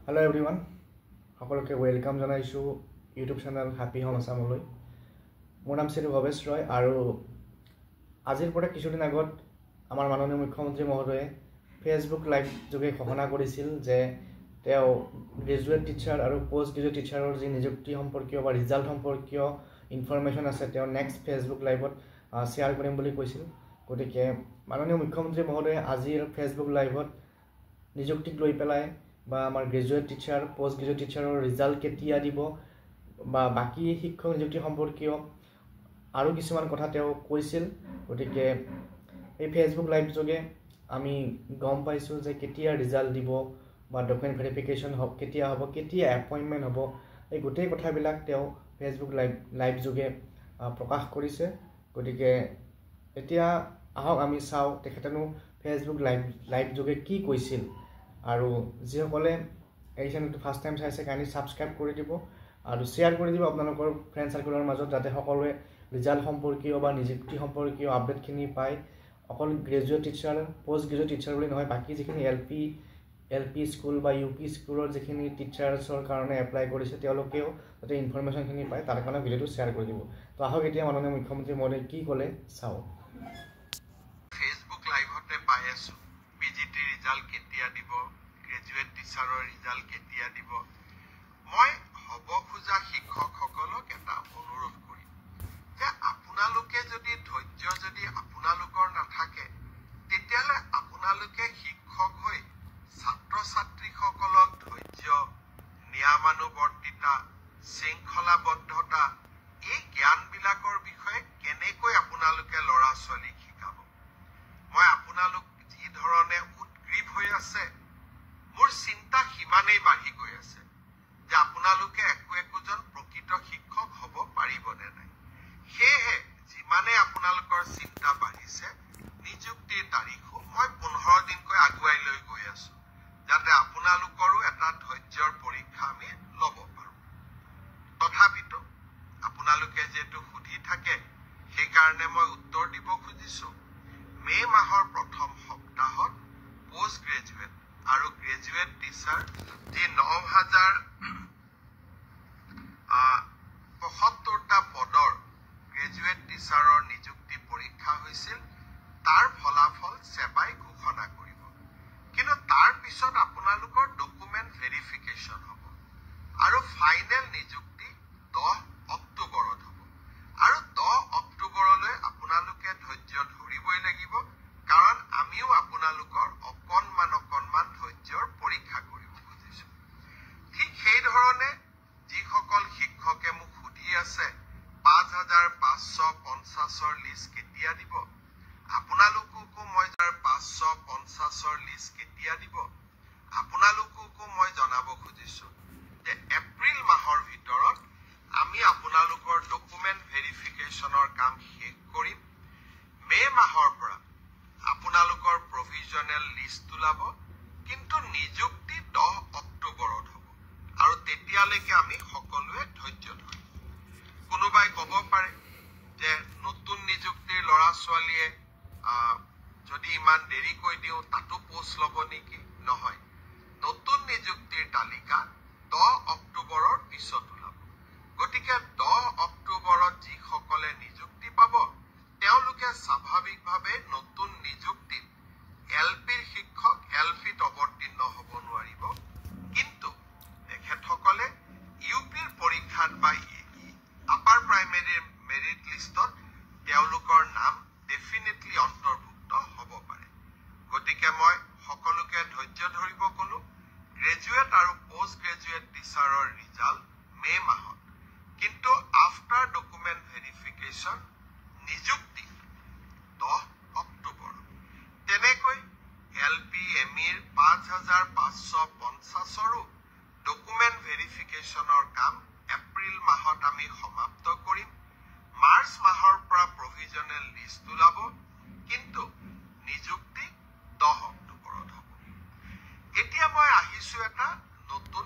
Hello everyone, সকলোকে welcome জানাইছো YouTube channel happy home আসামলৈ। মোৰ নাম শ্ৰী ভৱেশ ৰয় আৰু আজিৰ পৰা কিছুদিন আগত আমাৰ মাননীয় মুখ্যমন্ত্ৰী মহোদয়ে ফেচবুক লাইভ যোগে ঘোষণা কৰিছিল যে তেওঁ গ্ৰেজুৱেট টিচাৰ আৰু পোষ্ট গ্ৰেজুৱেট টিচাৰৰ যি নিযুক্তি সম্পৰ্কীয় বা ৰিজাল্ট সম্পৰ্কীয় ইনফৰমেশ্যন আছে তেওঁ নেক্সট ফেচবুক লাইভত শ্বেয়াৰ কৰিম বুলি কৈছিল। গতিকে মাননীয় মুখ্যমন্ত্ৰী মহোদয়ে আজিৰ ফেচবুক লাইভত নিযুক্তিক লৈ পেলাই বা আমাৰ গ্ৰেজুৱেট টিচাৰ পোষ্ট গ্ৰেজুৱেট টিচাৰৰ ৰিজাল্ট কেতিয়া দিব বা বাকী শিক্ষক নিযুক্তি সম্পৰ্কীয় আৰু কিছুমান কথা তেওঁ কৈছিল। গতিকে এই ফেচবুক লাইভ যোগে আমি গম পাইছোঁ যে কেতিয়া ৰিজাল্ট দিব বা ডকুমেণ্ট ভেৰিফিকেশ্যন হ'ব কেতিয়া হ'ব, কেতিয়া এপইণ্টমেণ্ট হ'ব, এই গোটেই কথাবিলাক তেওঁ ফেচবুক লাইভ যোগে প্ৰকাশ কৰিছে। গতিকে এতিয়া আহক আমি চাওঁ তেখেতেনো ফেচবুক লাইভ যোগে কি কৈছিল। আৰু যিসকলে এই চেনেলটো ফাৰ্ষ্ট টাইম চাইছে কাইণ্ডলি ছাবস্ক্ৰাইব কৰি দিব আৰু শ্বেয়াৰ কৰি দিব আপোনালোকৰ ফ্ৰেণ্ড চাৰ্কুলৰ মাজত, যাতে সকলোৱে ৰিজাল্ট সম্পৰ্কীয় বা নিযুক্তি সম্পৰ্কীয় আপডেটখিনি পায়। অকল graduate teacher post graduate teacher বুলি নহয়, বাকী যিখিনি এল পি স্কুল বা ইউ পি স্কুলৰ যিখিনি টিচাৰ্ছৰ কাৰণে এপ্লাই কৰিছে তেওঁলোকেও যাতে ইনফৰমেশ্যনখিনি পায়, তাৰ কাৰণে ভিডিঅ'টো শ্বেয়াৰ কৰি দিব। তো আহক এতিয়া মাননীয় মুখ্যমন্ত্ৰী মহোদয়ে কি ক'লে চাওঁ। ফেচবুক লাইভতে পাই আছোঁ বিজিটি ৰিজাল্ট কেতিয়া দিব, গ্ৰেজুৱেট টিচাৰৰ ৰিজাল্ট কেতিয়া দিব। মই হ'ব খোজা শিক্ষকসকলক এটা অনুৰোধ কৰিম যে আপোনালোকে যদি ধৈৰ্য যদি আপোনালোকৰ নাথাকে, তেতিয়াহ'লে আপোনালোকে শিক্ষক হৈ ছাত্ৰ ছাত্ৰীসকলক ধৈৰ্য, নিয়মানুৱৰ্তিতা, শৃংখলাবদ্ধতা এই জ্ঞানবিলাকৰ বিষয়ে কেনেকৈ আপোনালোকে ল'ৰা ছোৱালীক শিকাব। মই আপোনালোক যি ধৰণে উদ্গ্ৰীৱ হৈ আছে, মোৰ চিন্তা সিমানেই বাঢ়ি গৈ আছে যে আপোনালোকে একোজন প্ৰকৃত শিক্ষক হ'ব পাৰিবনে নাই। সেয়েহে যিমানে আপোনালোকৰ চিন্তা বাঢ়িছে, নিযুক্তিৰ তাৰিখো মই 15 দিনকৈ আগুৱাই লৈ গৈ আছো, যাতে আপোনালোকৰো এটা ধৈৰ্যৰ পৰীক্ষা আমি ল'ব পাৰোঁ। তথাপিতো আপোনালোকে যিহেতু সুধি থাকে, সেইকাৰণে মই উত্তৰ দিব খুজিছোঁ। মে' মাহৰ প্ৰথম সপ্তাহত পোষ্ট গ্ৰেজুৱেট আৰু গ্ৰেজুৱেট টিচাৰ যি 9,075টা পদৰ গ্ৰেজুৱেট টিচাৰৰ নিযুক্তি পৰীক্ষা হৈছিল, তাৰ ফলাফল সেৱাই ঘোষণা কৰিব। কিন্তু তাৰ পিছত আপোনালোকৰ ডকুমেণ্ট ভেৰিফিকেশ্যন হ'ব আৰু ফাইনেল নিযুক্তি 10 অক্টোবৰত হ'ব। আৰু 10 অক্টোবৰলৈ আপোনালোকে ধৈৰ্য ধৰিবই লাগিব, কাৰণ আমিও আপোনালোকৰ অকণমান ধৈৰ্যৰ পৰীক্ষা কৰিব খুজিছোঁ। ঠিক সেইধৰণে যিসকল শিক্ষকে মোক সুধি আছে 5,550ৰ লিষ্ট কেতিয়া দিব, আপোনালোককো মই 550ৰ লিষ্ট কেতিয়া দিব, আপোনালোককো মই জনাব খুজিছোঁ যে এপ্ৰিল মাহৰ ভিতৰত আমি আপোনালোকৰ ডকুমেণ্ট ভেৰিফিকেশ্যনৰ কাম শেষ কৰিম। মে' মাহৰ পৰা আপোনালোকৰ প্ৰভিজনেল লিষ্ট ওলাব, কিন্তু নিযুক্তি 10 অক্টোবৰত হ'ব আৰু তেতিয়ালৈকে আমি সকলোৱে ধৈৰ্য ধৰিম। কোনোবাই ক'ব পাৰে যে নতুন নিযুক্তিৰ ল'ৰা ছোৱালীয়ে যদি ইমান দেৰিকৈ দিওঁ তাতো পোষ্ট ল'ব নেকি? নহয়, নতুন নিযুক্তিৰ তালিকা 10 অক্টোবৰৰ পিছত ওলাব। গতিকে 10 অক্টোবৰত যিসকলে নিযুক্তি পাব তেওঁলোকে স্বাভাৱিকভাৱে নতুন নিযুক্তিত LPৰ শিক্ষক LPত অৱতীৰ্ণ হ'ব নোৱাৰিব, কিন্তু তেখেতসকলে UPৰ পৰীক্ষাত বা আপাৰ প্ৰাইমেৰীৰ মেৰিট লিষ্টত তেওঁলোকৰ নাম ডেফিনেটলি অন্তৰ্ভুক্ত হ'ব পাৰে। গতিকে মই সকলোকে ধৈৰ্য ধৰিব ক'লো। গ্ৰেজুৱেট আৰু পোষ্ট গ্ৰেজুৱেট টিচাৰৰ ৰিজাল্ট মে' মাহত, কিন্তু আফটাৰ ডকুমেণ্ট ভেৰিফিকেশ্যন নিযুক্তি 10 অক্টোবৰ। তেনেকৈ LP MEৰ 5,550ৰো ডকুমেণ্ট ভেৰিফিকেশ্যনৰ কাম এপ্ৰিল মাহত আমি সমাপ্ত কৰিম। মাৰ্চ মাহৰ পৰা প্ৰভিজনেল লিষ্ট ওলাব, কিন্তু নিযুক্তি 10 অক্টোবৰত হ'ব। এতিয়া মই আহিছোঁ এটা নতুন